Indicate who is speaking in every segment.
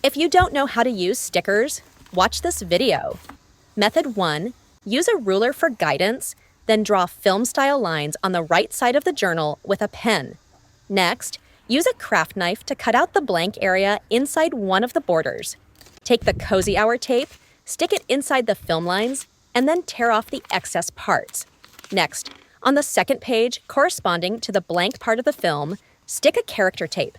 Speaker 1: If you don't know how to use stickers, watch this video. Method 1. Use a ruler for guidance, then draw film-style lines on the right side of the journal with a pen. Next, use a craft knife to cut out the blank area inside one of the borders. Take the Cozy Hour tape, stick it inside the film lines, and then tear off the excess parts. Next, on the second page corresponding to the blank part of the film, stick a character tape.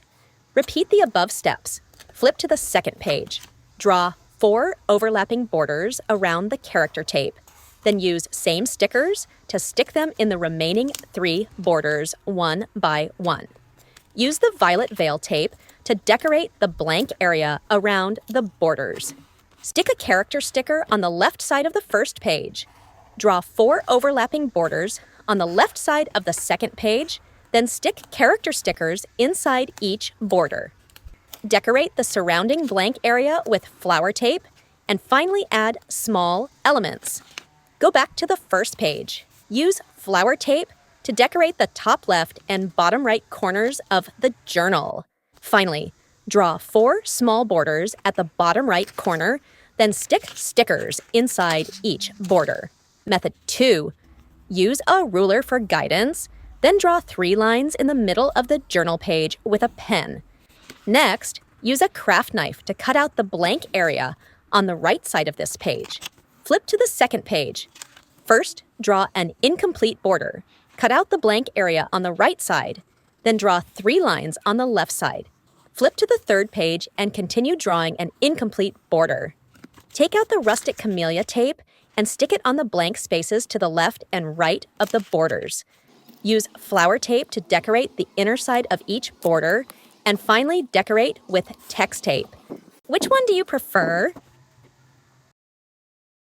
Speaker 1: Repeat the above steps. Flip to the second page. Draw 4 overlapping borders around the character tape. Then use same stickers to stick them in the remaining 3 borders one by one. Use the violet veil tape to decorate the blank area around the borders. Stick a character sticker on the left side of the first page. Draw 4 overlapping borders on the left side of the second page, then stick character stickers inside each border. Decorate the surrounding blank area with flower tape, and finally add small elements. Go back to the first page. Use flower tape to decorate the top left and bottom right corners of the journal. Finally, draw 4 small borders at the bottom right corner, then stick stickers inside each border. Method 2. Use a ruler for guidance, then draw 3 lines in the middle of the journal page with a pen. Next, use a craft knife to cut out the blank area on the right side of this page. Flip to the second page. First, draw an incomplete border. Cut out the blank area on the right side, then draw 3 lines on the left side. Flip to the third page and continue drawing an incomplete border. Take out the rustic camellia tape and stick it on the blank spaces to the left and right of the borders. Use flower tape to decorate the inner side of each border, and finally decorate with text tape. Which one do you prefer?